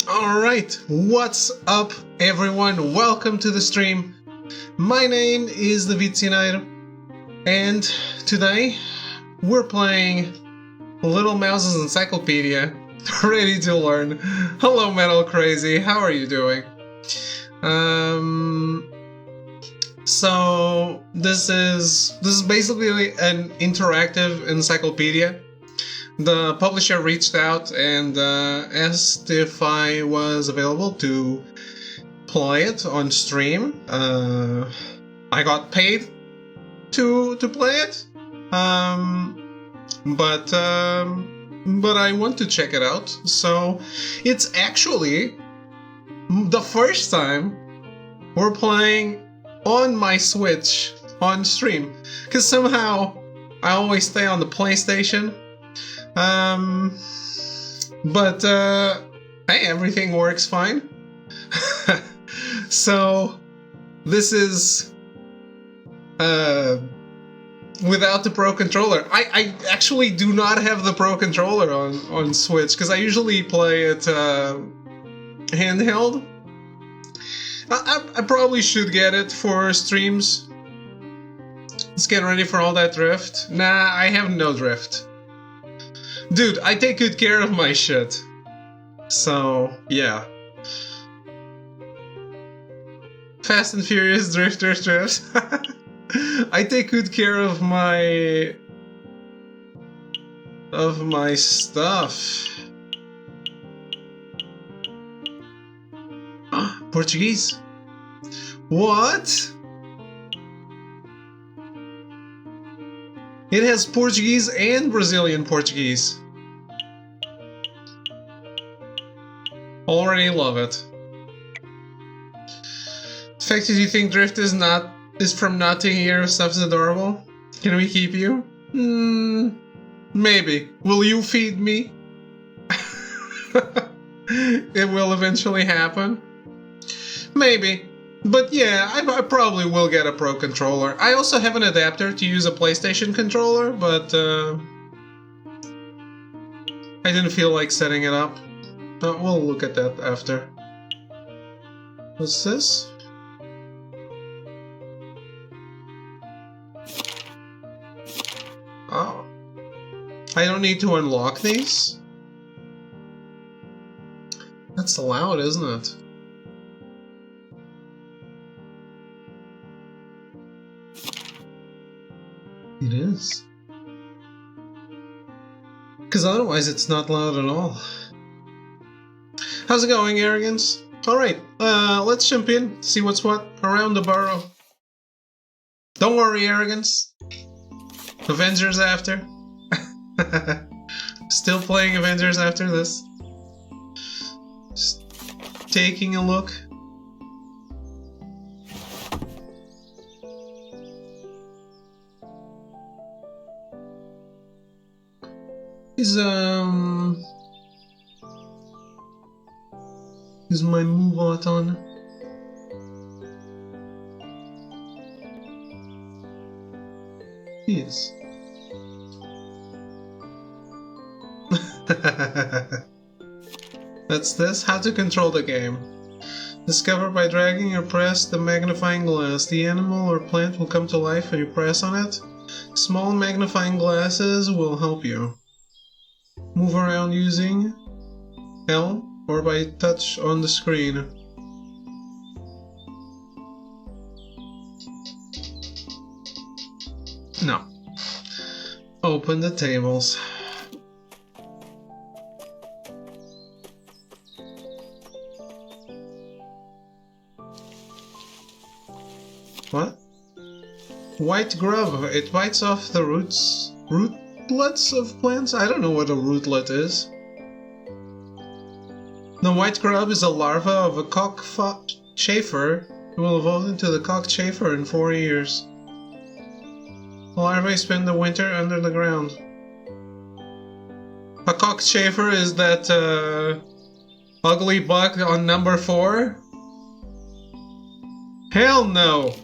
Alright, what's up everyone? Welcome to the stream. My name is the Vitsinite, and today we're playing Little Mouse's Encyclopedia, ready to learn. Hello Metal Crazy, how are you doing? So this is basically an interactive encyclopedia. The publisher reached out and asked if I was available to play it on stream. I got paid to play it, but I want to check it out. So it's actually the first time we're playing on my Switch on stream, because somehow I always stay on the PlayStation. But hey, everything works fine. So this is without the Pro Controller. I actually do not have the Pro Controller on Switch, because I usually play it handheld. I probably should get it for streams. Let's get ready for all that drift. Nah, I have no drift. Dude, I take good care of my shit. So, yeah. Fast and Furious Drifters Drift. I take good care of my stuff. Portuguese? What? It has Portuguese and Brazilian Portuguese. Already love it. The fact that you think Drift is from Notting Hill stuff's adorable. Can we keep you? Maybe. Will you feed me? It will eventually happen. Maybe. But yeah, I probably will get a Pro Controller. I also have an adapter to use a PlayStation controller, but I didn't feel like setting it up. But we'll look at that after. What's this? Oh. I don't need to unlock these? That's loud, isn't it? It is. Because otherwise it's not loud at all. How's it going, Arrogance? Alright, let's jump in, see what's what around the burrow. Don't worry, Arrogance. Avengers after. Still playing Avengers after this. Just taking a look. Is my move on? Yes. That's this? How to control the game. Discover by dragging or press the magnifying glass. The animal or plant will come to life when you press on it. Small magnifying glasses will help you. Move around using L or by touch on the screen. No. Open the tables. What? White grub. It bites off the rootlets of plants? I don't know what a rootlet is. The white grub is a larva of a cockchafer. It will evolve into the cockchafer in 4 years. The larvae spend the winter under the ground. A cockchafer is that ugly bug on number 4? Hell no!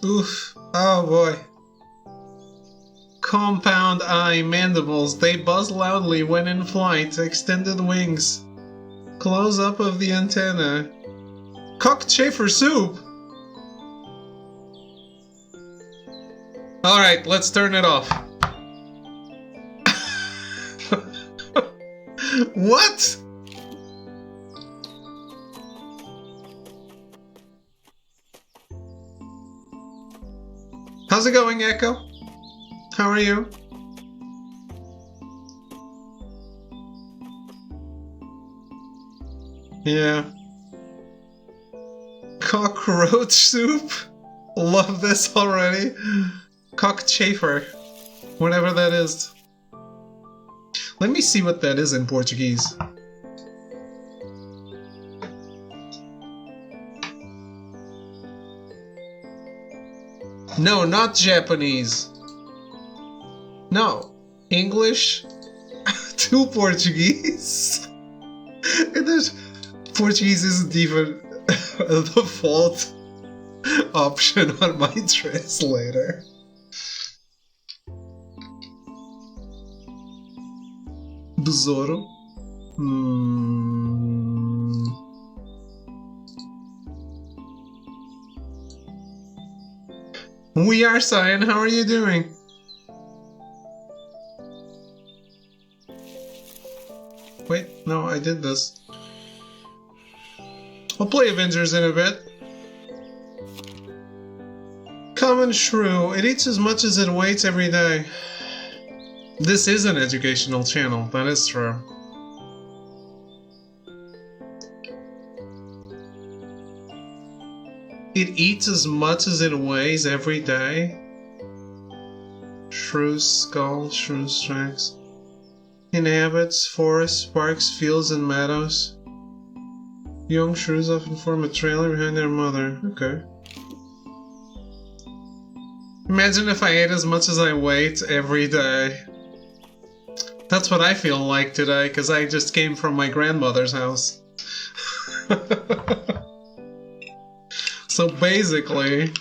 Oof. Oh boy. Compound eye mandibles. They buzz loudly when in flight. Extended wings. Close up of the antenna. Cockchafer soup! Alright, let's turn it off. What? How's it going, Echo? How are you? Yeah. Cockroach soup? Love this already. Cockchafer. Whatever that is. Let me see what that is in Portuguese. No, not Japanese. No. English to Portuguese. And there's Portuguese isn't even a default option on my translator. Besouro. We are Cyan, how are you doing? Wait, no, I did this. I'll play Avengers in a bit. Common shrew. It eats as much as it weighs every day. This is an educational channel, that is true. It eats as much as it weighs every day. Shrew's skull, shrew's tracks. Inhabits forests, parks, fields, and meadows. Young shrews often form a trailer behind their mother. Okay. Imagine if I ate as much as I weighed every day. That's what I feel like today, because I just came from my grandmother's house. So basically,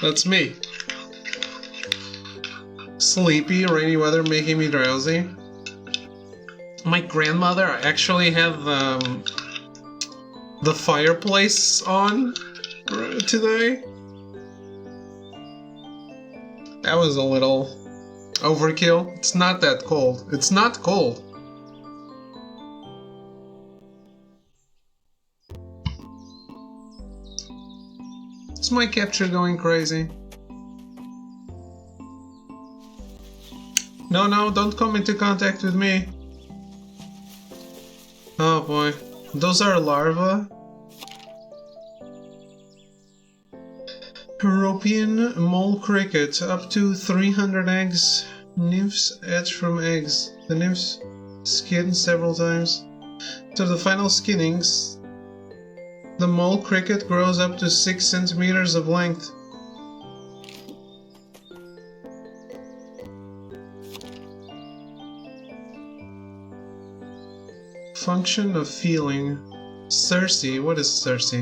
that's me. Sleepy, rainy weather making me drowsy. My grandmother actually had the fireplace on today. That was a little overkill. It's not that cold. It's not cold. Is my capture going crazy? No, no, don't come into contact with me. Oh boy. Those are larvae? European mole cricket, up to 300 eggs. Nymphs hatch from eggs. The nymphs skin several times. To the final skinnings, the mole cricket grows up to 6 centimeters of length. Function of feeling. Circe, what is Circe?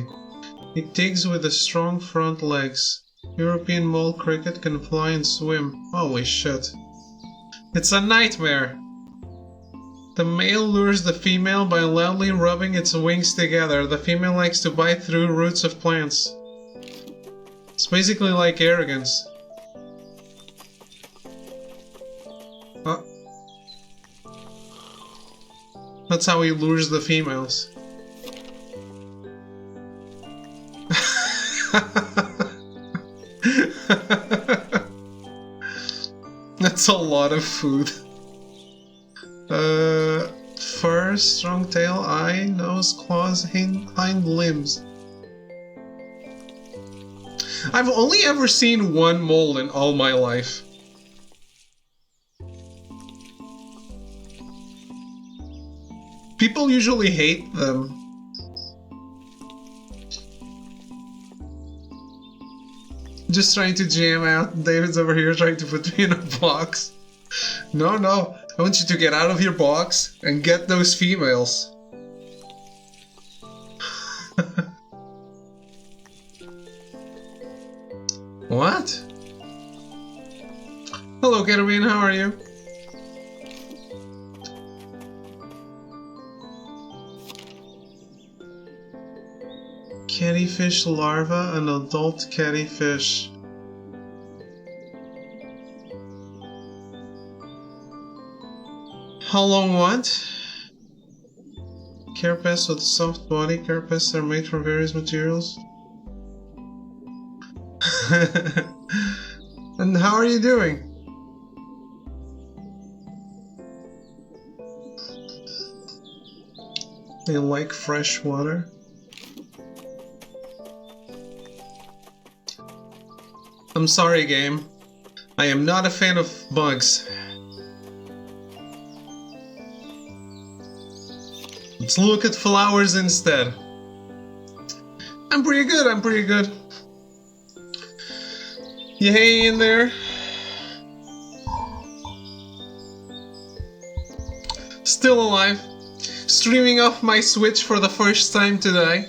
It digs with the strong front legs. European mole cricket can fly and swim. Holy shit. It's a nightmare! The male lures the female by loudly rubbing its wings together. The female likes to bite through roots of plants. It's basically like arrogance. Oh. That's how he lures the females. That's a lot of food. Fur, strong tail, eye, nose, claws, hind limbs. I've only ever seen one mole in all my life. People usually hate them. Just trying to jam out. David's over here trying to put me in a box. No, no. I want you to get out of your box and get those females. What? Hello, Caribbean, how are you? Cattyfish larva, an adult cattyfish. How long what? Carapace with a soft body. Carapaces are made from various materials. And how are you doing? They like fresh water. I'm sorry, game. I am not a fan of bugs. Let's look at flowers instead. I'm pretty good, I'm pretty good. You hanging in there? Still alive. Streaming off my Switch for the first time today.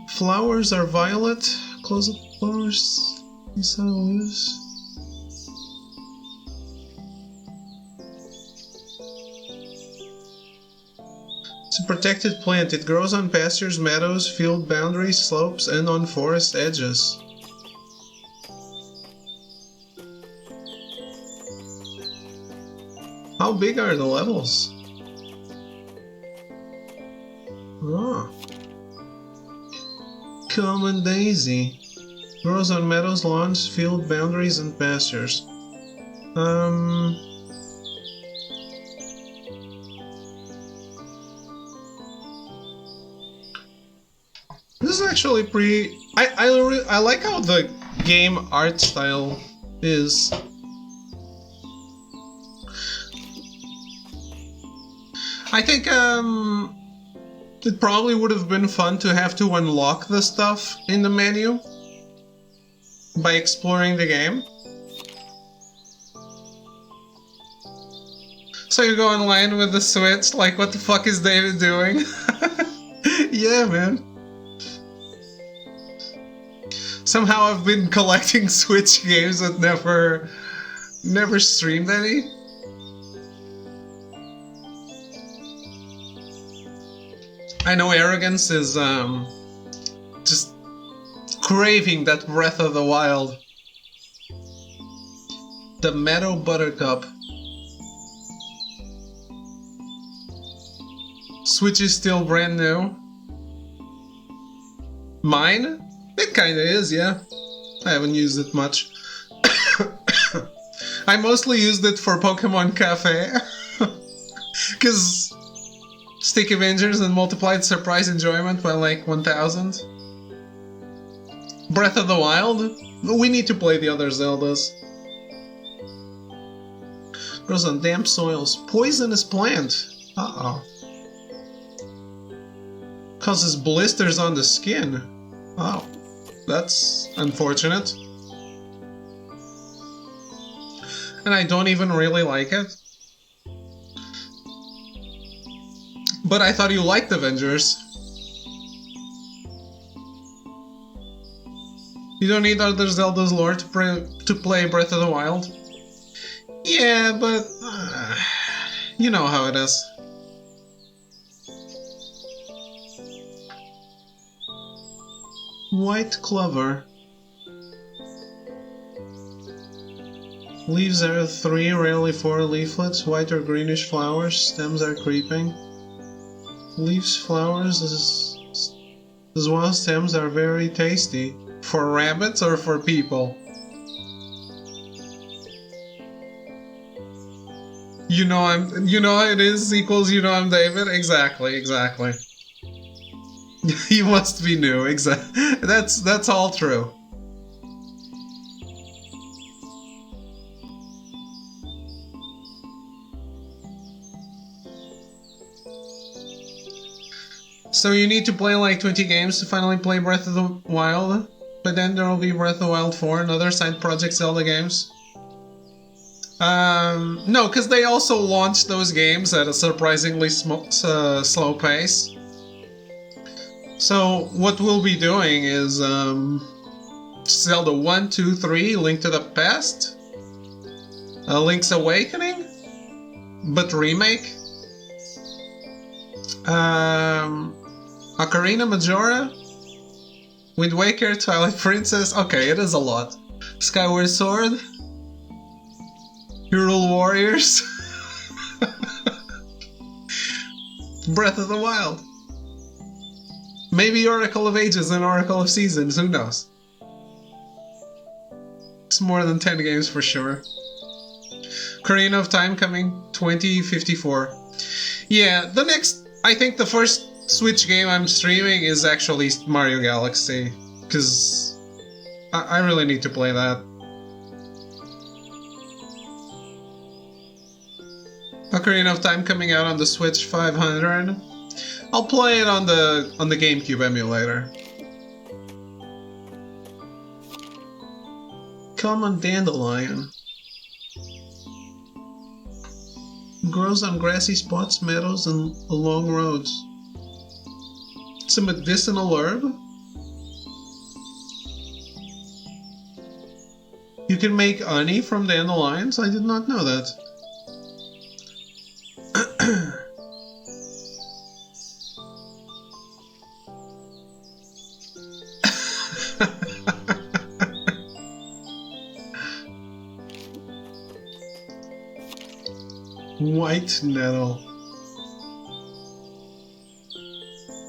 Flowers are violet. Close up flowers. These are loose. It's a protected plant. It grows on pastures, meadows, field boundaries, slopes, and on forest edges. How big are the levels? Oh. Common daisy. Grows on meadows, lawns, field boundaries, and pastures. This is actually pretty... I like how the game art style is. I think, it probably would have been fun to have to unlock the stuff in the menu by exploring the game. So you go online with the Switch, like, what the fuck is David doing? Yeah, man. Somehow I've been collecting Switch games but never streamed any. I know arrogance is just craving that Breath of the Wild. The Meadow Buttercup. Switch is still brand new. Mine? It kinda is, yeah. I haven't used it much. I mostly used it for Pokemon Cafe. Cause Stick Avengers and multiplied surprise enjoyment by like 1000. Breath of the Wild? We need to play the other Zeldas. Grows on damp soils. Poisonous plant. Uh-oh. Causes blisters on the skin. Oh. That's unfortunate. And I don't even really like it. But I thought you liked Avengers. You don't need other Zelda's lore to play Breath of the Wild? Yeah, but... you know how it is. White clover. Leaves are 3, rarely 4 leaflets, white or greenish flowers, stems are creeping. Leaves, flowers, as well as stems are very tasty. For rabbits or for people? You know it is equals you know I'm David? Exactly. You must be new, exactly. That's all true. So you need to play like 20 games to finally play Breath of the Wild, but then there will be Breath of the Wild 4 and other side project Zelda games. No, because they also launched those games at a surprisingly slow pace. So what we'll be doing is Zelda 1, 2, 3, Link to the Past, Link's Awakening, but remake, Ocarina Majora, Wind Waker, Twilight Princess. Okay, it is a lot. Skyward Sword, Hyrule Warriors, Breath of the Wild. Maybe Oracle of Ages and Oracle of Seasons, who knows? It's more than 10 games for sure. Ocarina of Time coming 2054. Yeah, I think the first Switch game I'm streaming is actually Mario Galaxy, because I really need to play that. Ocarina of Time coming out on the Switch 500. I'll play it on the GameCube emulator. Common dandelion. Grows on grassy spots, meadows, and along roads. It's a medicinal herb. You can make honey from dandelions? I did not know that. White nettle.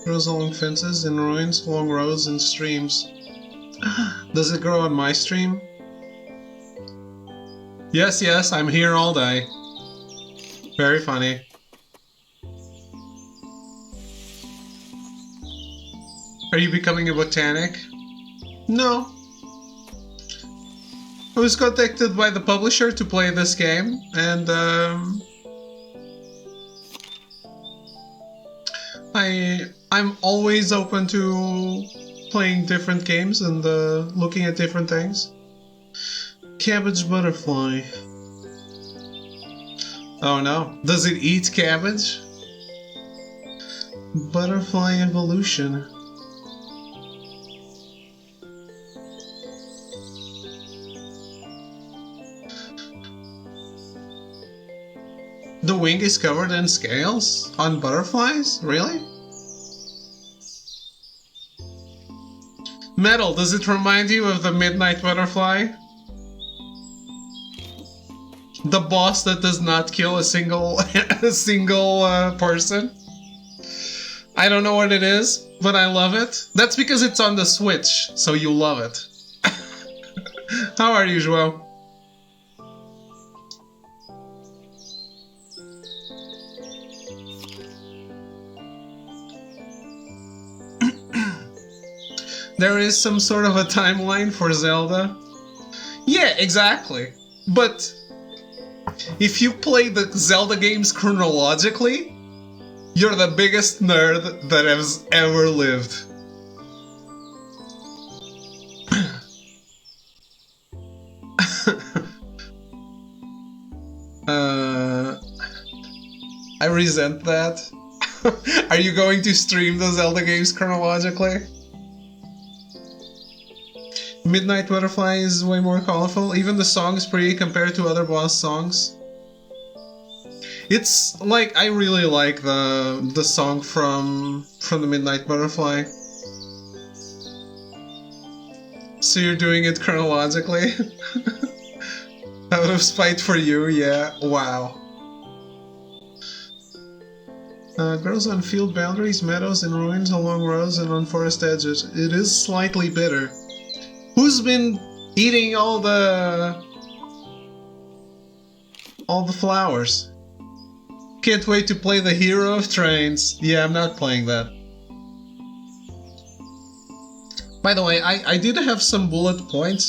Grows along fences, in ruins, along roads and streams. Does it grow on my stream? Yes, yes, I'm here all day. Very funny. Are you becoming a botanic? No. I was contacted by the publisher to play this game, and I'm always open to playing different games and looking at different things. Cabbage butterfly. Oh no. Does it eat cabbage? Butterfly evolution. The wing is covered in scales? On butterflies? Really? Metal, does it remind you of the Midnight Butterfly? The boss that does not kill a single person? I don't know what it is, but I love it. That's because it's on the Switch, so you love it. How are you, Joel? There is some sort of a timeline for Zelda. Yeah, exactly. But if you play the Zelda games chronologically, you're the biggest nerd that has ever lived. I resent that. Are you going to stream the Zelda games chronologically? Midnight Butterfly is way more colorful. Even the song is pretty compared to other boss songs. It's like, I really like the song from the Midnight Butterfly. So you're doing it chronologically? Out of spite for you, yeah. Wow. Grows on field boundaries, meadows, and ruins, along roads, and on forest edges. It is slightly bitter. Who's been eating all the flowers? Can't wait to play the Hero of Trains. Yeah, I'm not playing that. By the way, I did have some bullet points.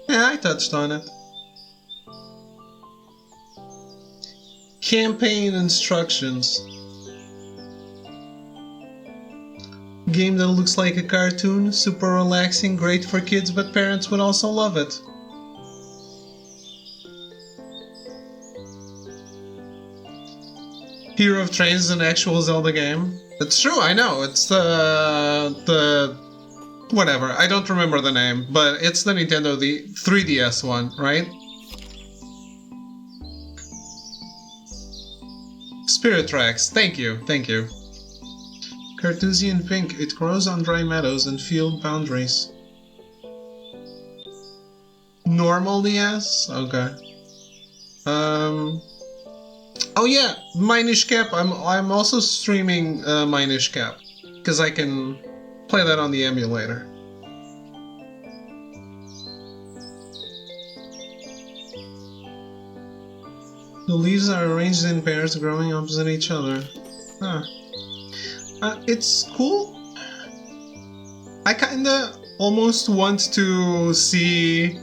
Yeah, I touched on it. Campaign instructions. Game that looks like a cartoon, super relaxing, great for kids, but parents would also love it. Hero of Trains is an actual Zelda game. It's true, I know. It's the whatever. I don't remember the name, but it's the Nintendo 3DS one, right? Spirit Tracks. Thank you. Cartesian pink. It grows on dry meadows and field boundaries. Normal DS? Okay. Oh yeah, Minish Cap. I'm also streaming Minish Cap because I can play that on the emulator. The leaves are arranged in pairs, growing opposite each other. Huh. It's cool. I kinda almost want to see.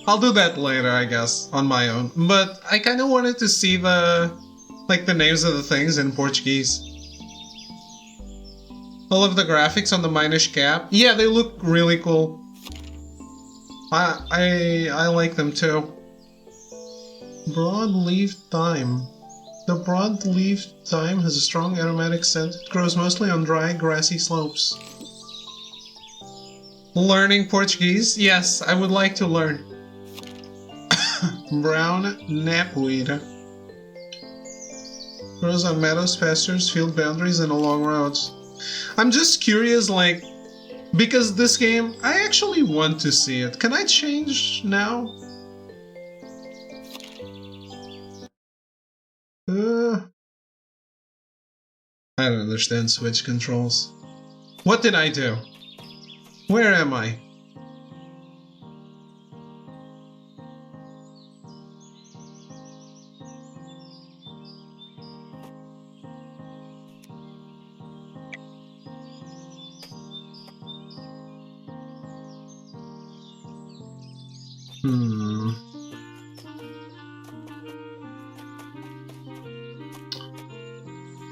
I'll do that later, I guess, on my own. But I kind of wanted to see the names of the things in Portuguese. All of the graphics on the Minish Cap, yeah, they look really cool. I like them too. Broad-leaved thyme. The broad-leaved thyme has a strong aromatic scent. It grows mostly on dry, grassy slopes. Learning Portuguese? Yes, I would like to learn. Brown knapweed. Grows on meadows, pastures, field boundaries, and along roads. I'm just curious, like, because this game, I actually want to see it. Can I change now? I don't understand Switch controls. What did I do? Where am I?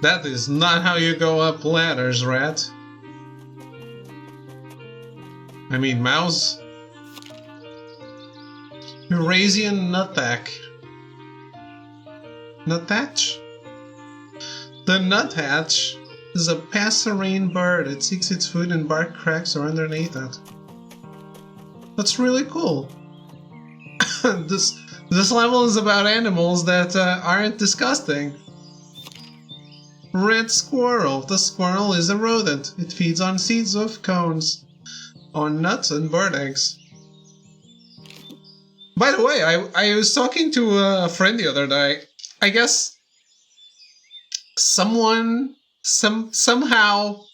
That is not how you go up ladders, rat. I mean, mouse. Eurasian nuthatch. Nuthatch? The nuthatch is a passerine bird. It seeks its food in bark cracks or underneath it. That's really cool. This level is about animals that aren't disgusting. Red squirrel. The squirrel is a rodent. It feeds on seeds of cones, on nuts and bird eggs. By the way, I was talking to a friend the other day. I guess someone somehow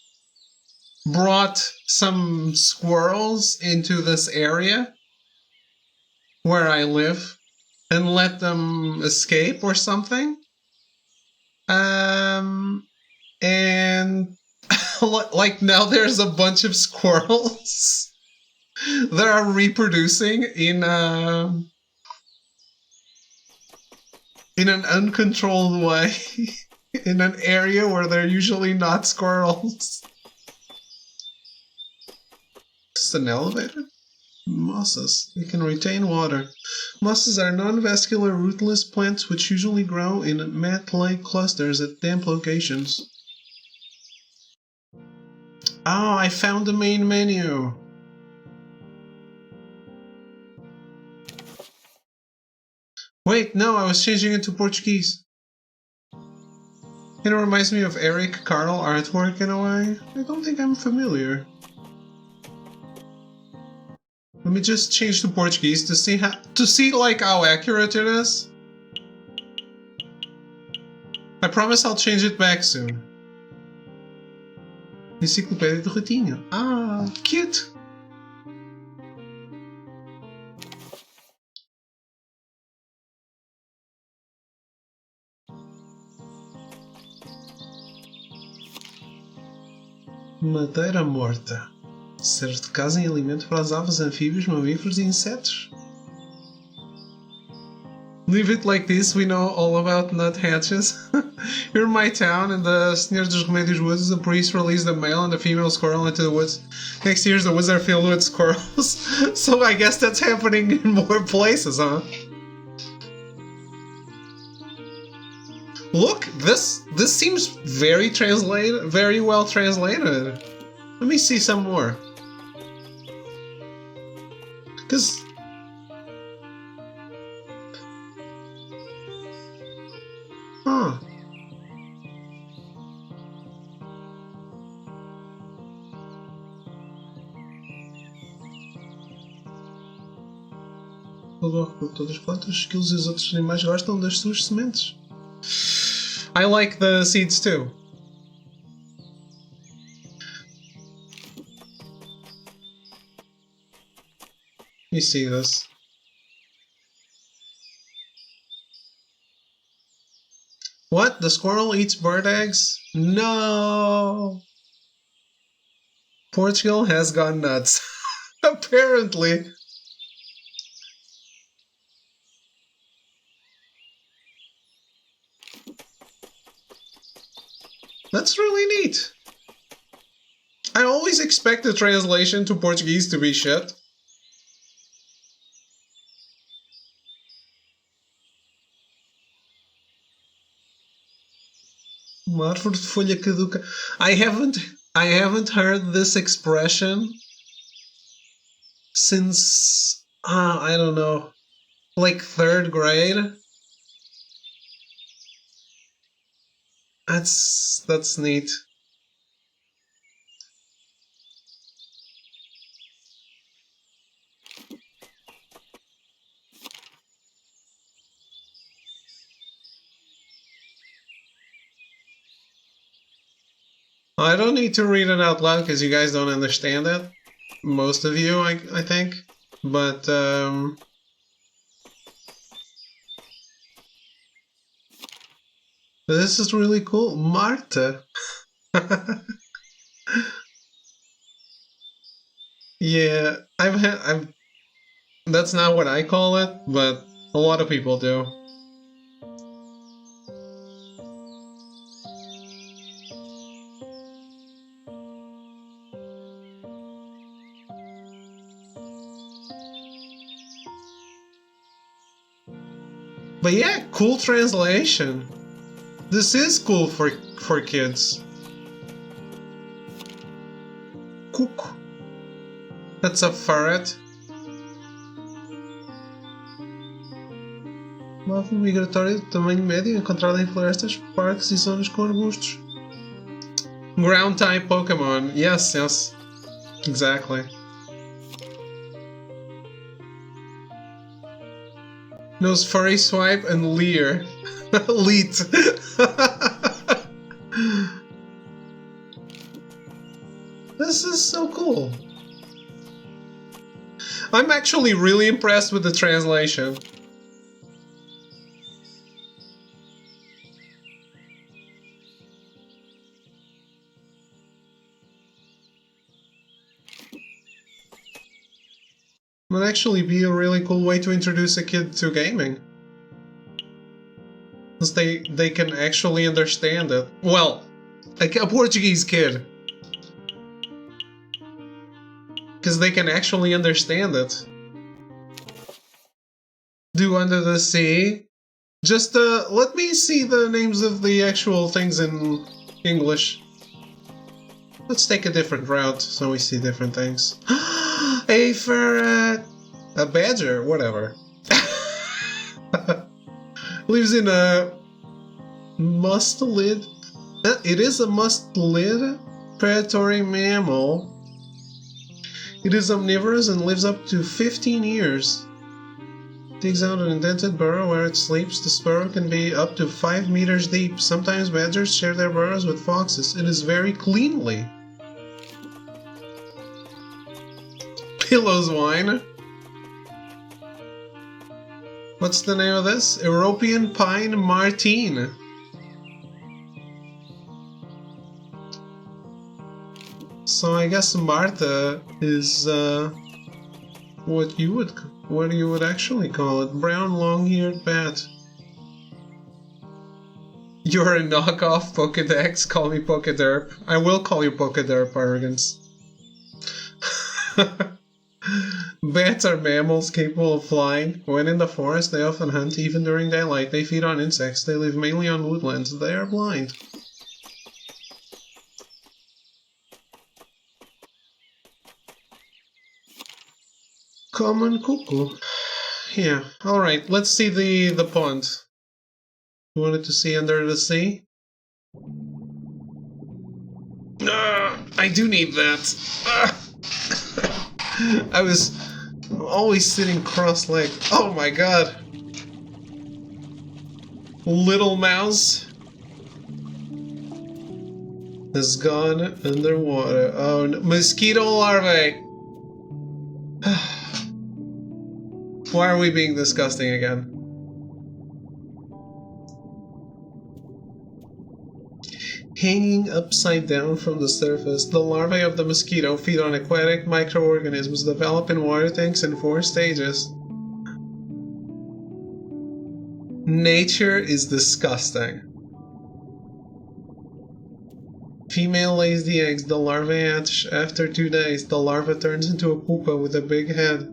brought some squirrels into this area where I live and let them escape or something. And like now there's a bunch of squirrels that are reproducing in an uncontrolled way in an area where they're usually not squirrels. Just an elevator? Mosses. They can retain water. Mosses are non-vascular rootless plants which usually grow in mat-like clusters at damp locations. Oh, I found the main menu! Wait, no, I was changing it to Portuguese. It reminds me of Eric Carle artwork in a way. I don't think I'm familiar. Let me just change to Portuguese to see like how accurate it is. I promise I'll change it back soon. Encyclopedia de rotina. Ah, cute. Madeira morta. Serve de casa e alimento para as aves, anfíbios, mamíferos e insetos. Leave it like this, we know all about nuthatches. Here in my town, in the Senhor dos Remédios woods, the priest released a male and a female squirrel into the woods. Next year, the woods are filled with squirrels. So I guess that's happening in more places, huh? Look, this seems very well translated. Let me see some more. Cause huh. Todas as plantas, esquilos e os outros animais gostam das suas sementes. I like the seeds too. Let me see this. What? The squirrel eats bird eggs? No! Portugal has gone nuts. Apparently. That's really neat. I always expect the translation to Portuguese to be shit. Uma árvore de folha caduca. I haven't heard this expression since I don't know, like 3rd grade. That's neat. I don't need to read it out loud because you guys don't understand it. Most of you, I think. But, this is really cool. Marta. Yeah, that's not what I call it, but a lot of people do. But yeah, cool translation. This is cool for kids. Cook. That's a ferret. Uma ave migratória de tamanho médio encontrada em florestas, parques e zonas com arbustos. Ground type Pokemon. Yes, yes. Exactly. Knows Furry Swipe and Leer. Leet. This is so cool. I'm actually really impressed with the translation. It would actually be a really cool way to introduce a kid to gaming. Since they can actually understand it. Well, a Portuguese kid. Because they can actually understand it. Do Under the Sea. Just let me see the names of the actual things in English. Let's take a different route so we see different things. A ferret! A badger, whatever. Lives in a mustelid. It is a mustelid predatory mammal. It is omnivorous and lives up to 15 years. Digs out an indented burrow where it sleeps. The burrow can be up to 5 meters deep. Sometimes badgers share their burrows with foxes. It is very cleanly. Pillow's wine. What's the name of this? European Pine Martine. So I guess Marta is what you would actually call it. Brown long-eared bat. You're a knockoff Pokedex. Call me Pokederp. I will call you Pokederp, Arrogance. Bats are mammals capable of flying. When in the forest, they often hunt even during daylight. They feed on insects. They live mainly on woodlands. They are blind. Common cuckoo. Yeah, alright, let's see the pond. You wanted to see under the sea? I do need that. I was always sitting cross-legged. Oh my god. Little mouse has gone underwater. Oh no. Mosquito larvae. Why are we being disgusting again? Hanging upside down from the surface, the larvae of the mosquito feed on aquatic microorganisms developed in water tanks in 4 stages. Nature is disgusting. Female lays the eggs, the larvae hatch after 2 days. The larva turns into a pupa with a big head.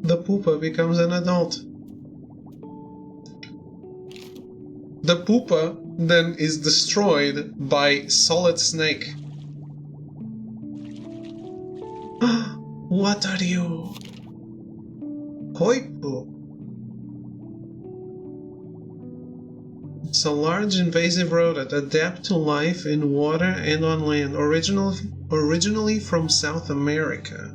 The pupa becomes an adult. The pupa then is destroyed by solid snake. What are you? Koipu. It's a large invasive rodent, adapt to life in water and on land, originally from South America.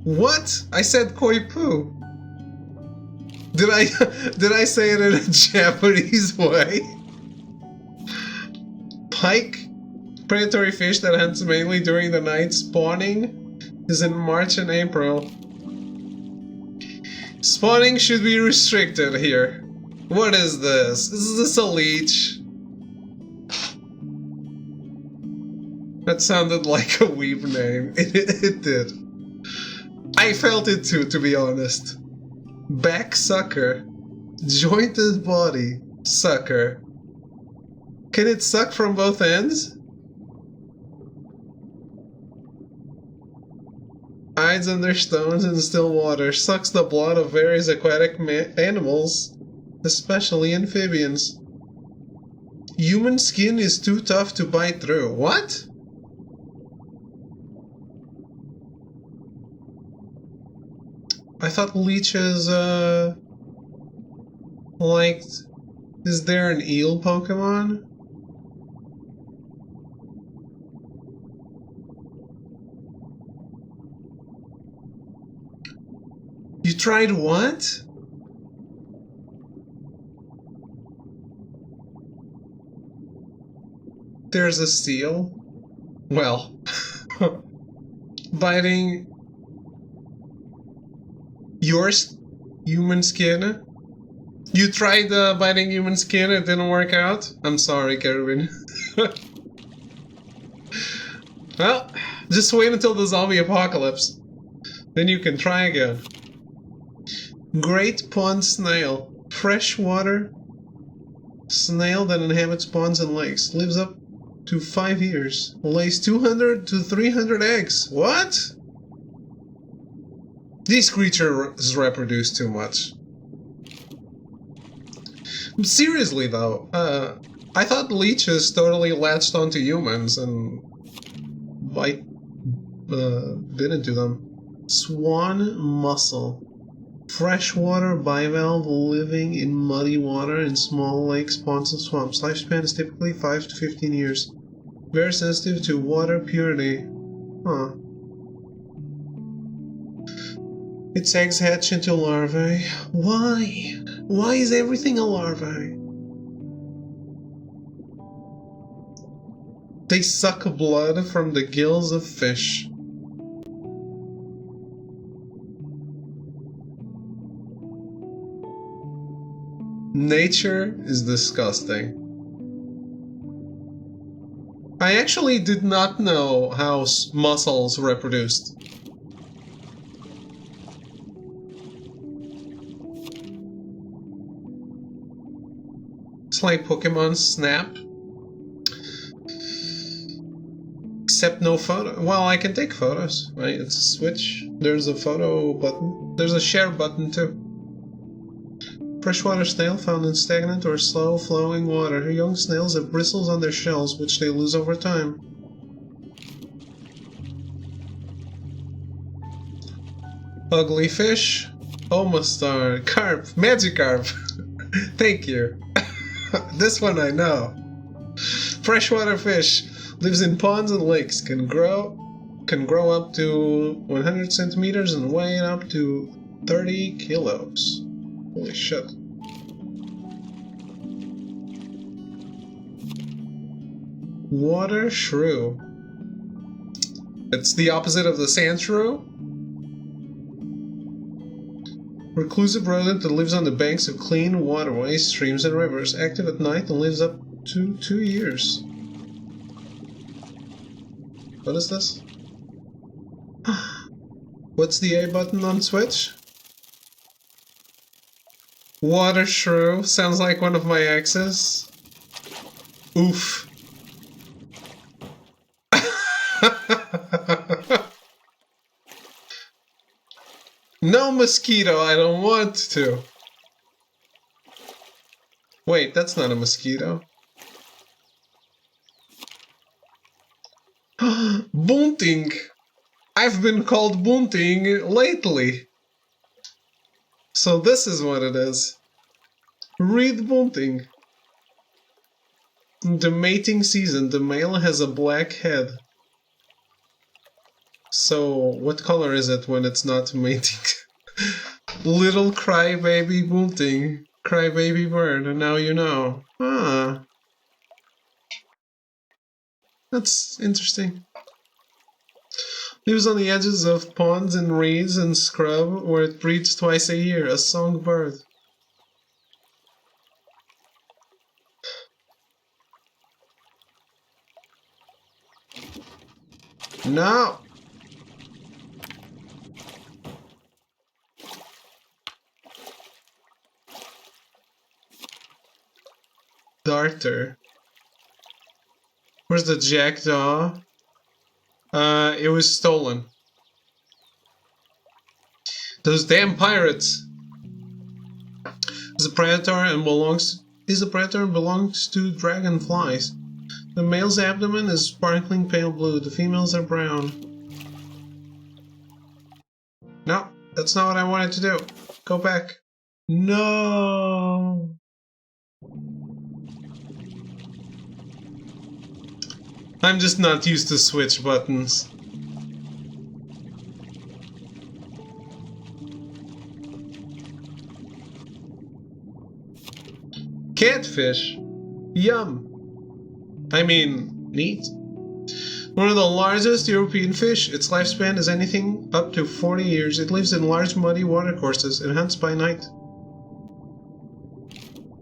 What? I said koipu. Did I say it in a Japanese way? Pike, predatory fish that hunts mainly during the night. Spawning is in March and April. Spawning should be restricted here. What is this? Is this a leech? That sounded like a weeb name. It did. I felt it too, to be honest. Back sucker. Jointed body. Sucker. Can it suck from both ends? Hides under stones in still water. Sucks the blood of various aquatic animals, especially amphibians. Human skin is too tough to bite through. What? I thought leeches, liked... Is there an eel Pokemon? You tried what? There's a seal? Well... biting... yours? Human skin? You tried biting human skin, it didn't work out? I'm sorry, Kerwin. Well, just wait until the zombie apocalypse. Then you can try again. Great pond snail. Freshwater snail that inhabits ponds and lakes. Lives up to 5 years. Lays 200 to 300 eggs. What? These creatures reproduce too much. Seriously though, I thought leeches totally latched onto humans and bit into them. Swan mussel. Freshwater bivalve living in muddy water in small lakes, ponds, and swamps. Lifespan is typically 5 to 15 years. Very sensitive to water purity. Huh. Its eggs hatch into larvae. Why? Why is everything a larvae? They suck blood from the gills of fish. Nature is disgusting. I actually did not know how mussels reproduced. It's like Pokemon Snap. Except no photo. Well, I can take photos, right? It's a switch. There's a photo button. There's a share button too. Freshwater snail found in stagnant or slow-flowing water. Young snails have bristles on their shells, which they lose over time. Ugly fish. Almost star. Carp. Magikarp. Thank you. This one I know. Freshwater fish. Lives in ponds and lakes. Can grow up to 100 centimeters and weigh up to 30 kilos. Holy shit. Water shrew. It's the opposite of the sand shrew. Reclusive rodent that lives on the banks of clean waterways, streams, and rivers. Active at night and lives up to 2 years. What is this? What's the A button on Switch? Water shrew. Sounds like one of my exes. Oof. No mosquito, I don't want to. Wait, that's not a mosquito. Bunting. I've been called bunting lately. So this is what it is. Read bunting. The mating season, the male has a black head. So, what color is it when it's not mating? Little crybaby bunting. Crybaby bird, and now you know. Ah. That's interesting. Lives on the edges of ponds and reeds and scrub where it breeds twice a year. A songbird. No! Darter. Where's the jackdaw? It was stolen. Those damn pirates! Is a predator and belongs to dragonflies. The male's abdomen is sparkling pale blue. The females are brown. No, that's not what I wanted to do. Go back. No. I'm just not used to switch buttons. Catfish. Yum. I mean, neat. One of the largest European fish. Its lifespan is anything up to 40 years. It lives in large muddy watercourses and hunts by night.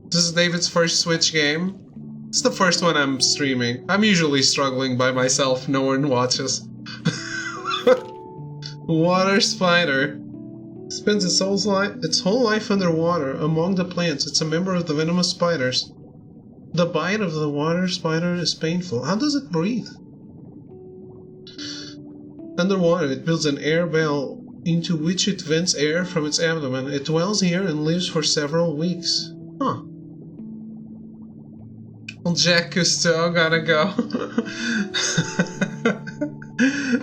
This is David's first Switch game. It's the first one I'm streaming. I'm usually struggling by myself, no one watches. Water spider. Spends its whole life underwater, among the plants. It's a member of the venomous spiders. The bite of the water spider is painful. How does it breathe? Underwater, it builds an air bell into which it vents air from its abdomen. It dwells here and lives for several weeks. Huh. Well, Jack Cousteau, gotta go.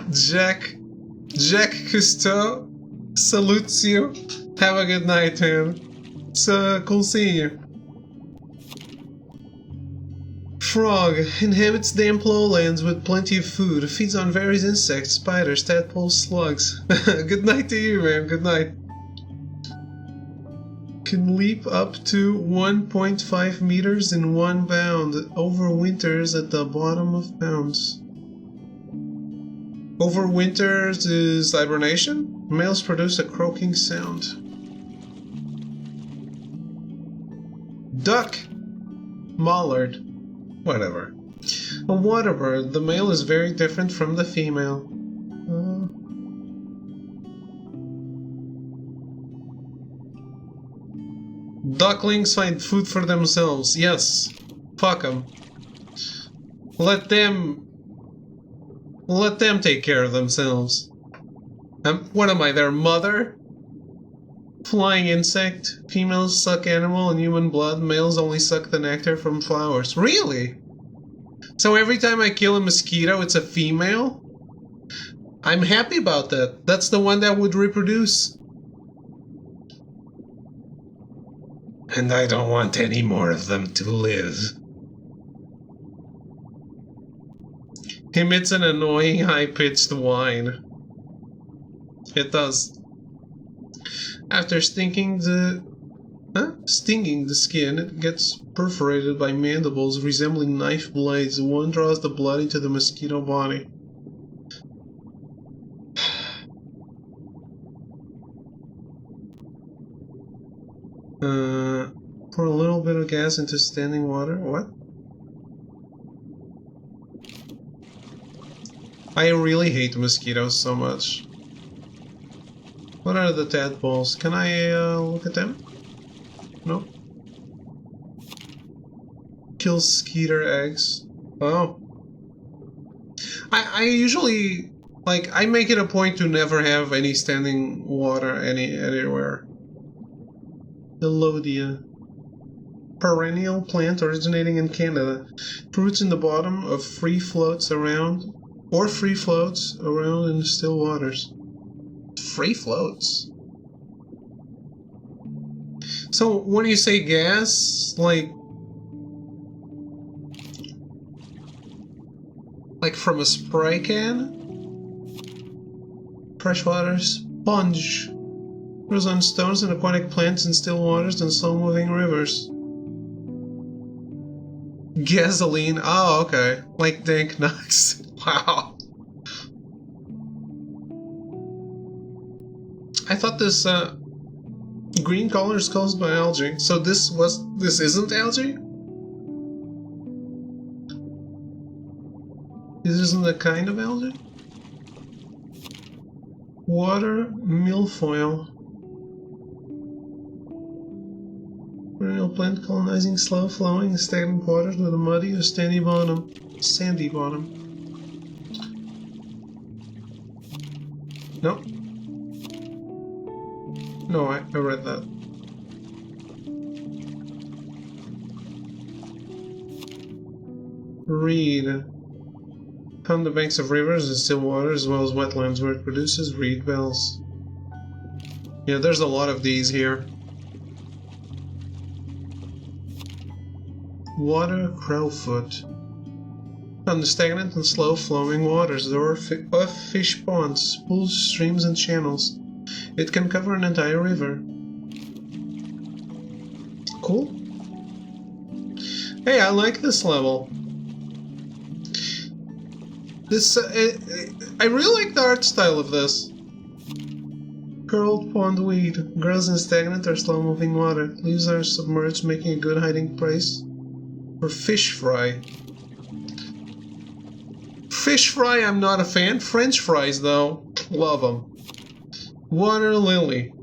Jack Cousteau salutes you. Have a good night, man. It's cool seeing you. Frog inhabits damp lowlands with plenty of food. Feeds on various insects, spiders, tadpoles, slugs. Good night to you, man. Good night. Can leap up to 1.5 meters in one bound. Overwinters at the bottom of pounds. Overwinters is hibernation. Males produce a croaking sound. Duck. Mallard. Whatever. A water bird. The male is very different from the female. Ducklings find food for themselves. Yes. Fuck them. Let them Let them take care of themselves. What am I, their mother? Flying insect. Females suck animal and human blood. Males only suck the nectar from flowers. Really? So every time I kill a mosquito, it's a female? I'm happy about that. That's the one that would reproduce. And I don't want any more of them to live. Emits an annoying high-pitched whine. It does. After stinging the skin, it gets perforated by mandibles resembling knife blades. One draws the blood into the mosquito body. Pour a little bit of gas into standing water. What? I really hate mosquitoes so much. What are the tadpoles? Can I look at them? No. Kill skeeter eggs. Oh. I usually, like, I make it a point to never have any standing water anywhere. Elodia. Perennial plant originating in Canada. Fruits in the bottom of free floats around in still waters. Free floats? So when you say gas, like from a spray can? Freshwater sponge. Grows on stones and aquatic plants in still waters and slow-moving rivers. Gasoline. Oh, okay. Like dank nuts. Wow. I thought this green color is caused by algae. So this isn't algae? This isn't a kind of algae? Water milfoil. Perennial plant colonizing slow-flowing stagnant waters with a muddy or sandy bottom. No. No, I read that. Reed. On the banks of rivers and still water as well as wetlands where it produces reed bells. Yeah, there's a lot of these here. Water crowfoot. On the stagnant and slow-flowing waters there are fish ponds, pools, streams, and channels. It can cover an entire river. Cool. Hey, I like this level. I really like the art style of this. Curled pondweed grows in stagnant or slow-moving water. Leaves are submerged, making a good hiding place for fish fry. Fish fry, I'm not a fan. French fries, though, love them. Water lily.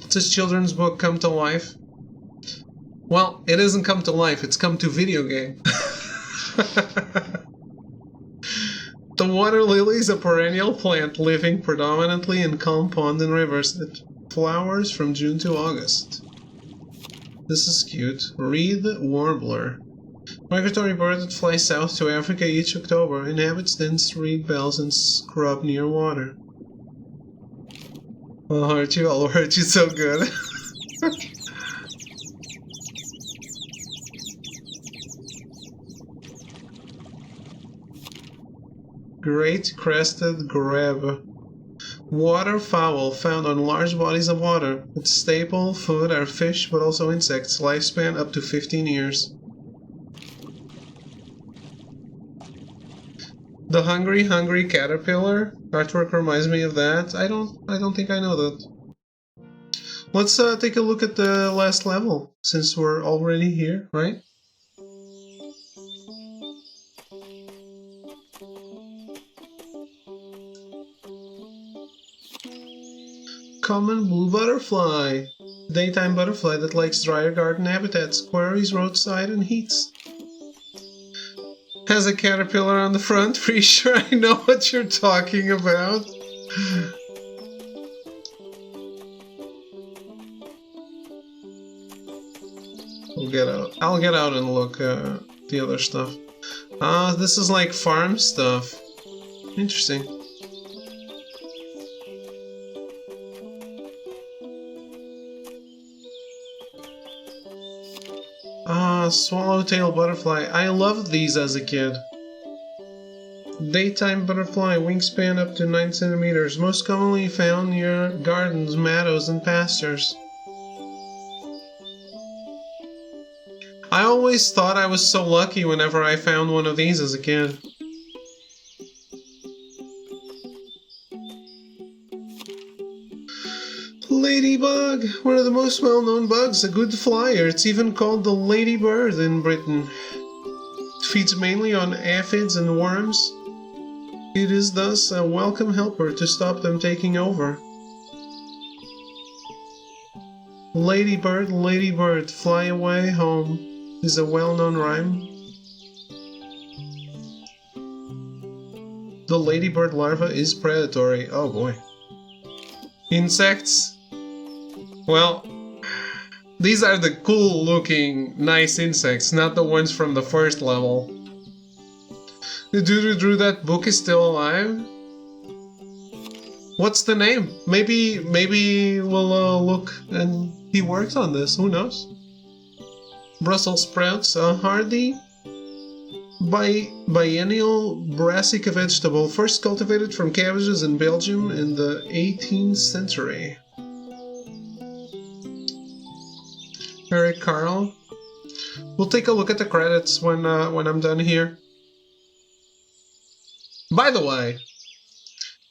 It's a children's book come to life. Well, it isn't come to life. It's come to video game. The water lily is a perennial plant living predominantly in calm ponds and rivers. It flowers from June to August. This is cute. Reed warbler. Migratory bird that flies south to Africa each October. Inhabits dense reed bells and scrub near water. I'll hurt you so good. Great crested grebe. Waterfowl found on large bodies of water. Its staple food are fish but also insects. Lifespan up to 15 years. The hungry caterpillar. Artwork reminds me of that. I don't think I know that. Let's take a look at the last level since we're already here, right? Common blue butterfly. Daytime butterfly that likes drier garden habitats, quarries, roadside, and heats. Has a caterpillar on the front. Pretty sure I know what you're talking about. I'll get out and look at the other stuff. This is like farm stuff. Interesting. Swallowtail butterfly. I loved these as a kid. Daytime butterfly, wingspan up to 9 centimeters. Most commonly found near gardens, meadows, and pastures. I always thought I was so lucky whenever I found one of these as a kid. Ladybug, one of the most well-known bugs, a good flyer. It's even called the ladybird in Britain. It feeds mainly on aphids and worms. It is thus a welcome helper to stop them taking over. Ladybird, ladybird, fly away home is a well-known rhyme. The ladybird larva is predatory. Oh boy. Insects. Well, these are the cool looking nice insects, not the ones from the first level. The dude who drew that book is still alive? What's the name? Maybe we'll look and he worked on this, who knows? Brussels sprouts, a hardy biennial brassica vegetable, first cultivated from cabbages in Belgium in the 18th century. Eric Carl. We'll take a look at the credits when I'm done here. By the way,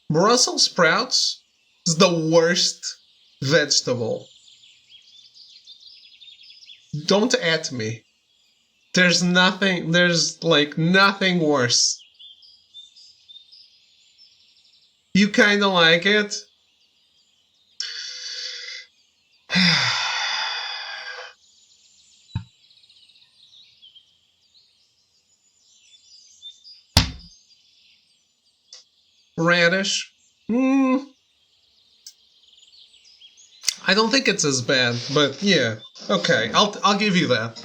Brussels sprouts is the worst vegetable. Don't at me. There's like nothing worse. You kinda like it? Radish? I don't think it's as bad, but yeah. Okay, I'll give you that.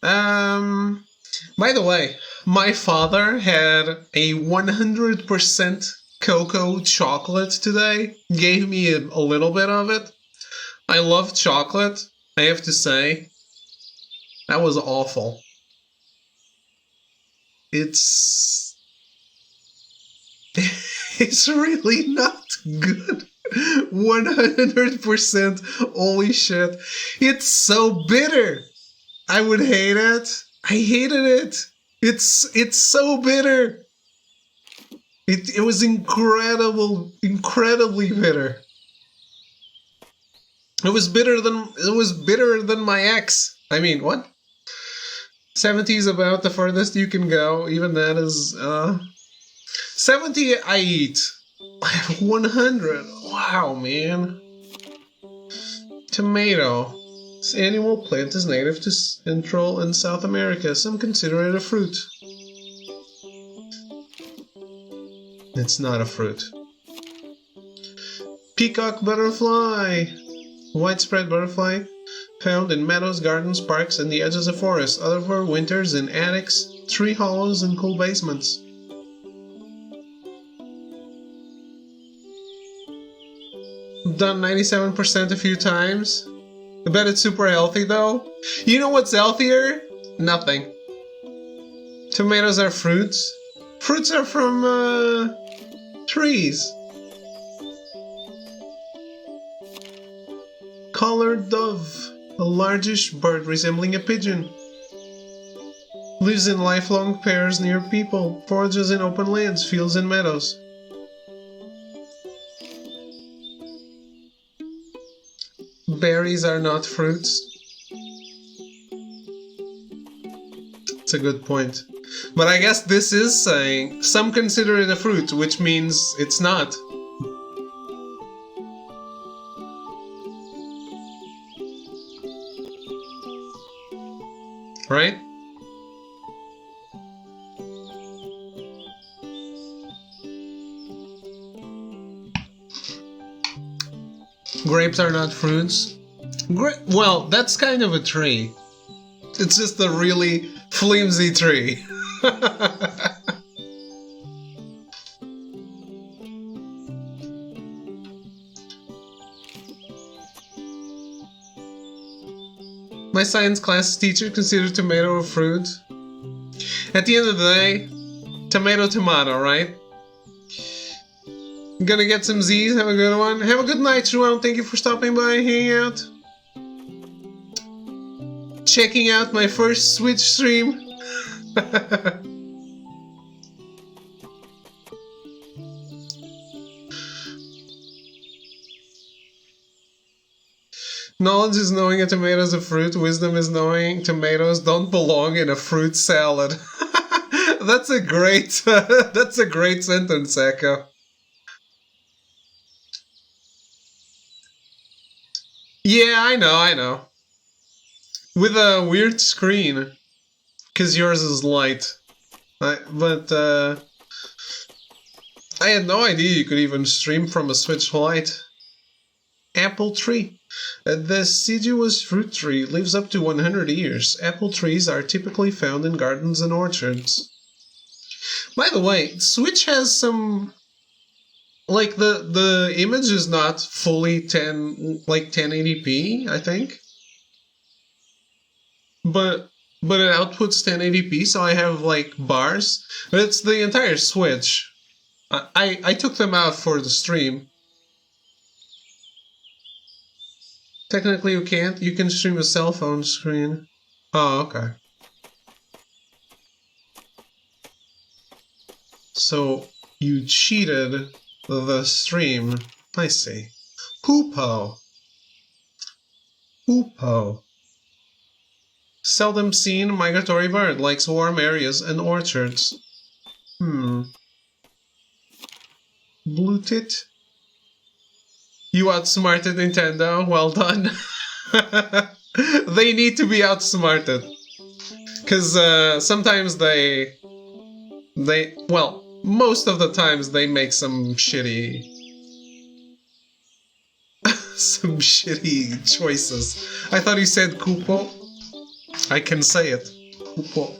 By the way, my father had a 100% cocoa chocolate today. Gave me a little bit of it. I love chocolate, I have to say. That was awful. It's really not good. 100%. Holy shit. It's so bitter. I would hate it. I hated it. It's so bitter. It was incredibly bitter. It was bitter than my ex. I mean, what? 70 is about the furthest you can go. Even that is 70 I eat. 100. Wow, man. Tomato. This annual plant is native to Central and South America. Some consider it a fruit. It's not a fruit. Peacock butterfly. Widespread butterfly found in meadows, gardens, parks, and the edges of forests. Other winters in attics, tree hollows, and cool basements. Done 97% a few times. I bet it's super healthy though. You know what's healthier? Nothing. Tomatoes are fruits. Fruits are from trees. Collared dove, a largish bird resembling a pigeon. Lives in lifelong pairs near people. Forages in open lands, fields, and meadows. Berries are not fruits. It's a good point. But I guess this is saying some consider it a fruit, which means it's not. Right? Grapes are not fruits. Well, that's kind of a tree. It's just a really flimsy tree. My science class teacher considered tomato a fruit. At the end of the day, tomato, tomato, right? Gonna get some Z's. Have a good one. Have a good night, João. Thank you for stopping by, hanging out. Checking out my first Switch stream. Knowledge is knowing a tomato is a fruit. Wisdom is knowing tomatoes don't belong in a fruit salad. That's a great sentence, Echo. Yeah, I know. With a weird screen. Because yours is light. But I had no idea you could even stream from a Switch Lite. Apple tree. The deciduous fruit tree lives up to 100 years. Apple trees are typically found in gardens and orchards. By the way, Switch has some... Like, the image is not fully 1080p, I think. But it outputs 1080p, so I have, like, bars. But it's the entire Switch. I took them out for the stream. Technically you can't. You can stream a cell phone screen. Oh, okay. So, you cheated the stream. I see. Hoopo. Seldom seen migratory bird, likes warm areas and orchards. Blue tit? You outsmarted Nintendo, well done. They need to be outsmarted. Because sometimes well, most of the times they make some shitty choices. I thought you said Kupo. I can say it. Kupo.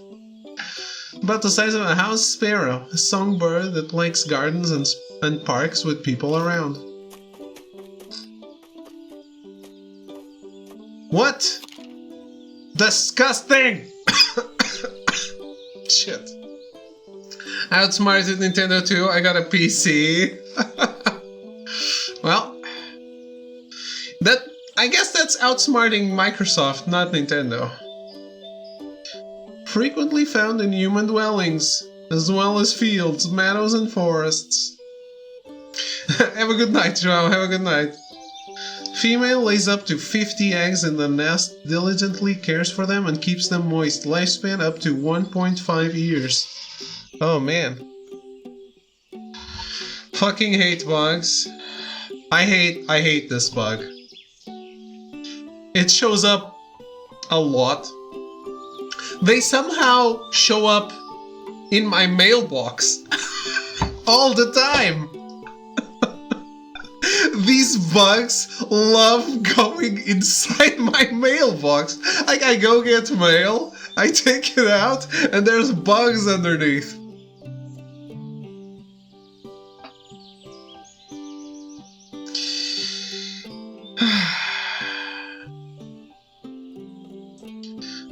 About the size of a house sparrow, a songbird that likes gardens and parks with people around. What? Disgusting! Shit. I outsmarted Nintendo too. I got a PC. Well, I guess that's outsmarting Microsoft, not Nintendo. Frequently found in human dwellings, as well as fields, meadows, and forests. Have a good night, João. Have a good night. Female lays up to 50 eggs in the nest, diligently cares for them, and keeps them moist. Lifespan up to 1.5 years. Oh man. Fucking hate bugs. I hate this bug. It shows up a lot. They somehow show up in my mailbox all the time. These bugs love going inside my mailbox. Like, I go get mail, I take it out, and there's bugs underneath.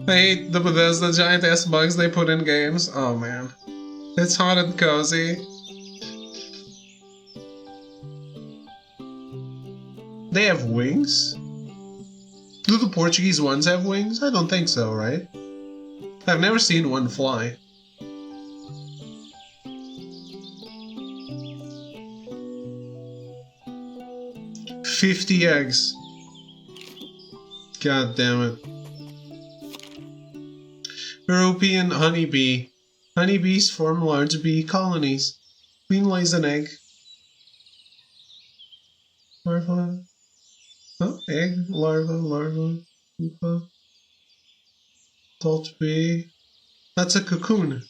I hate the Bethesda giant ass bugs they put in games. Oh man. It's hot and cozy. They have wings? Do the Portuguese ones have wings? I don't think so, right? I've never seen one fly. $50 eggs. God damn it. European honeybee. Honeybees form large bee colonies. Queen lays an egg. Larva. Oh, egg, larva, pupa. Adult bee. That's a cocoon.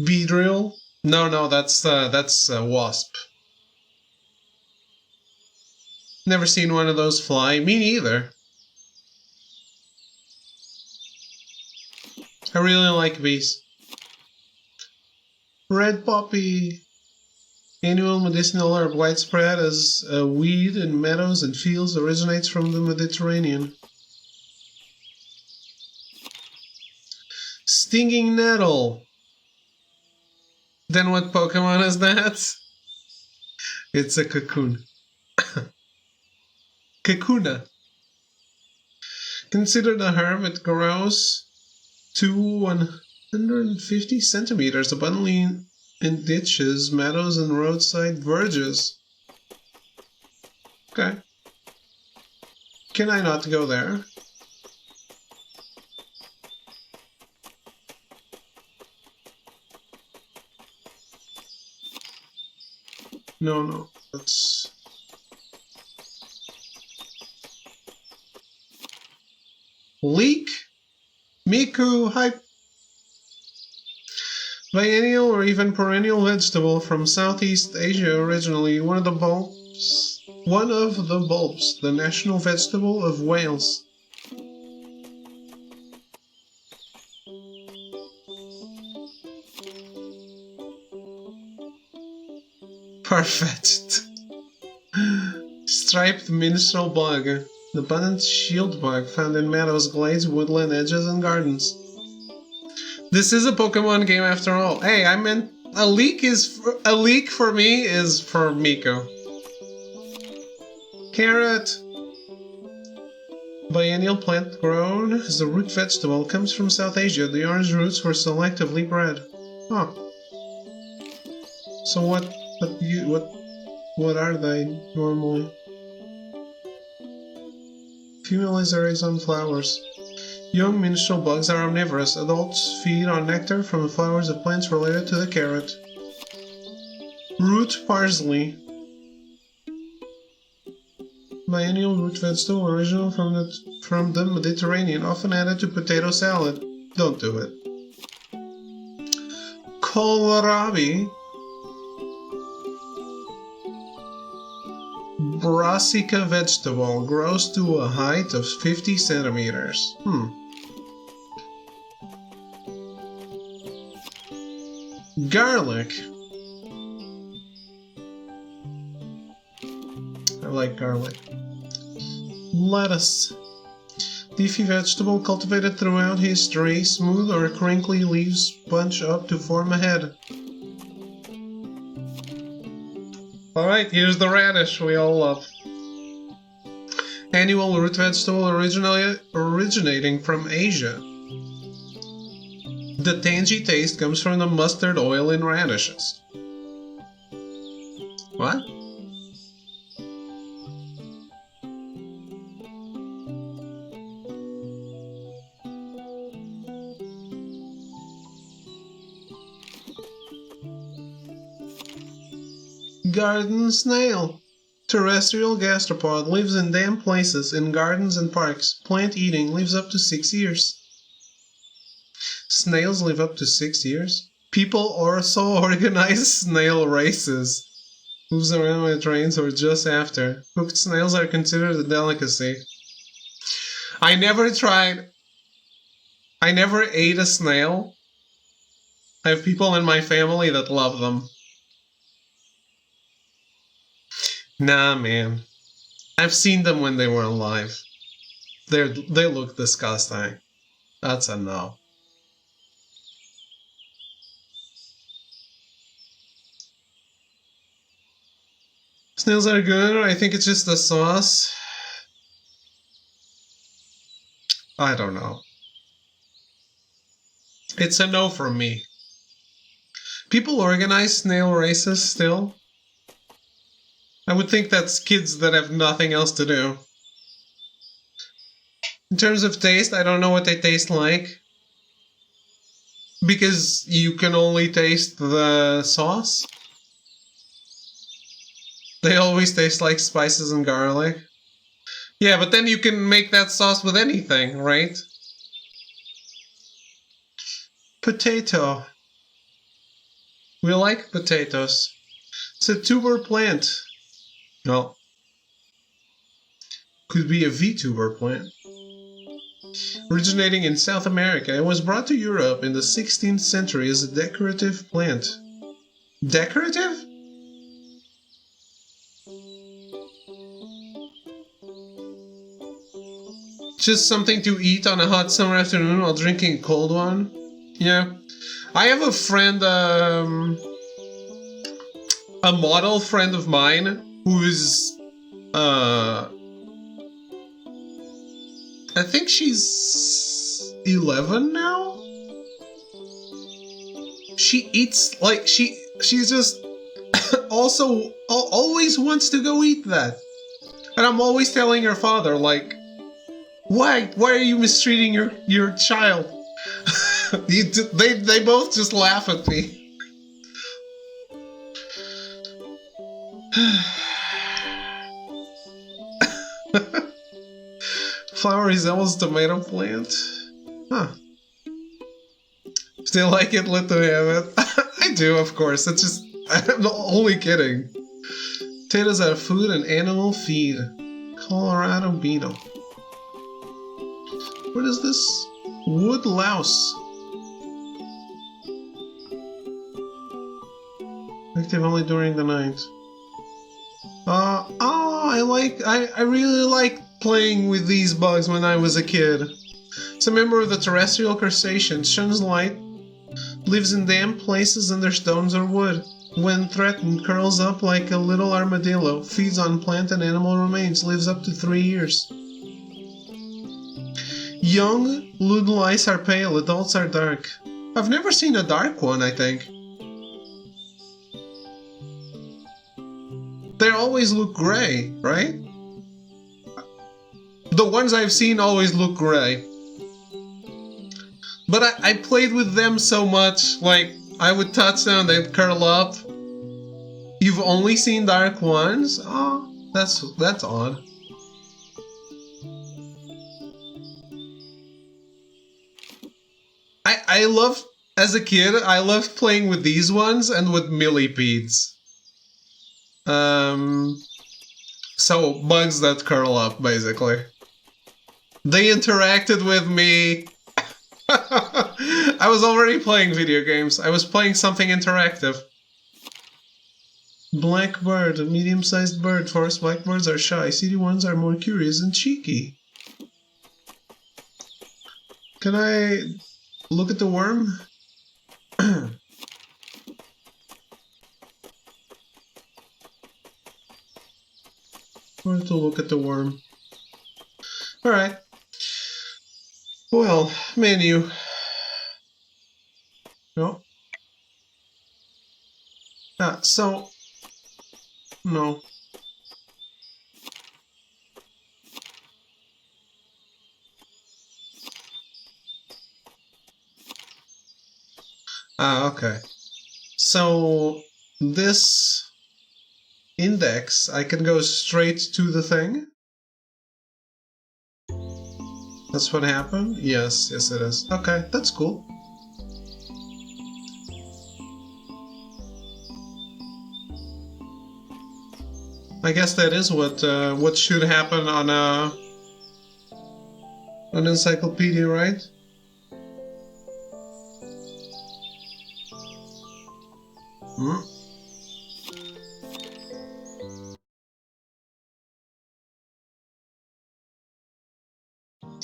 Bee drill? No, that's a wasp. Never seen one of those fly. Me neither. I really like bees. Red poppy. Annual medicinal herb, widespread as a weed in meadows and fields, originates from the Mediterranean. Stinging nettle. Then what Pokemon is that? It's a cocoon. Kakuna. Considered a herb, it grows to 150 centimeters, abundantly in ditches, meadows, and roadside verges. Okay. Can I not go there? No. That's... Leek? Miku hype. Biennial or even perennial vegetable from Southeast Asia originally, one of the bulbs, the national vegetable of Wales. Perfect. Striped minstrel bug, an abundant shield bug found in meadows, glades, woodland edges, and gardens. This is a Pokemon game after all. Hey, I meant a leak for me is for Miko. Carrot. Biennial plant grown as a root vegetable, comes from South Asia. The orange roots were selectively bred. Huh. So what are they normally? Female lizards on flowers. Young minstrel bugs are omnivorous. Adults feed on nectar from the flowers of plants related to the carrot. Root parsley. Biennial root vegetable original from the Mediterranean, often added to potato salad. Don't do it. Kohlrabi. Brassica vegetable, grows to a height of 50 centimeters. Garlic. I like garlic. Lettuce. Leafy vegetable cultivated throughout history. Smooth or crinkly leaves bunch up to form a head. Alright, here's the radish we all love. Annual root vegetable originating from Asia. The tangy taste comes from the mustard oil in radishes. What? Garden snail. Terrestrial gastropod, lives in damp places, in gardens and parks. Plant eating, lives up to 6 years. Snails live up to 6 years? People also organize snail races. Moves around with trains or just after. Cooked snails are considered a delicacy. I never ate a snail. I have people in my family that love them. Nah, man. I've seen them when they were alive. They look disgusting. That's a no. Snails are good. I think it's just the sauce. I don't know. It's a no from me. People organize snail races still. I would think that's kids that have nothing else to do. In terms of taste, I don't know what they taste like. Because you can only taste the sauce. They always taste like spices and garlic. Yeah, but then you can make that sauce with anything, right? Potato. We like potatoes. It's a tuber plant. No. Could be a VTuber plant. Originating in South America, it was brought to Europe in the 16th century as a decorative plant. Decorative? Just something to eat on a hot summer afternoon while drinking a cold one? Yeah. I have a friend, a model friend of mine who's, I think she's 11 now? She eats, like, she's just also always wants to go eat that. And I'm always telling her father, like, why are you mistreating your child? They both just laugh at me. Flower resembles tomato plant. Huh. Still like it, let them have it. I do, of course. It's just, I'm only kidding. Potatoes are food and animal feed. Colorado beetle. What is this? Wood louse. Active only during the night. I really liked playing with these bugs when I was a kid. It's a member of the terrestrial crustaceans, shuns light, lives in damp places under stones or wood. When threatened, curls up like a little armadillo, feeds on plant and animal remains, lives up to 3 years. Young loon lice are pale, adults are dark. I've never seen a dark one, I think. They always look gray, right? The ones I've seen always look gray. But I played with them so much, like, I would touch them, they'd curl up. You've only seen dark ones? Oh, that's odd. I loved, as a kid, I loved playing with these ones and with millipedes. So bugs that curl up, basically. They interacted with me. I was already playing video games. I was playing something interactive. Black bird, a medium-sized bird. Forest blackbirds are shy. City ones are more curious and cheeky. Can I look at the worm? Where to look at the worm? Alright. Well, menu. No. So... No. Okay. So, this index, I can go straight to the thing? That's what happened? Yes, it is. Okay, that's cool. I guess that is what should happen on an encyclopedia, right?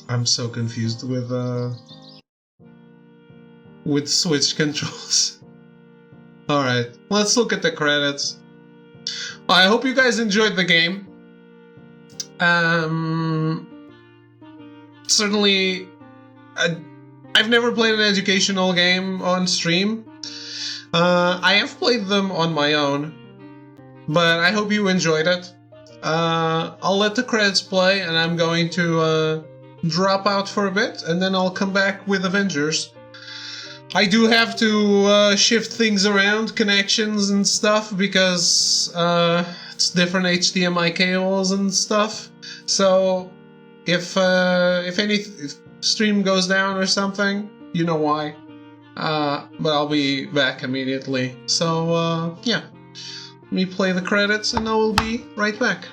I'm so confused with Switch controls. Alright, let's look at the credits. I hope you guys enjoyed the game. Certainly, I've never played an educational game on stream. I have played them on my own, but I hope you enjoyed it. I'll let the credits play, and I'm going to drop out for a bit, and then I'll come back with Avengers. I do have to shift things around, connections and stuff, because it's different HDMI cables and stuff. So if stream goes down or something, you know why. But I'll be back immediately. So yeah, let me play the credits and I will be right back.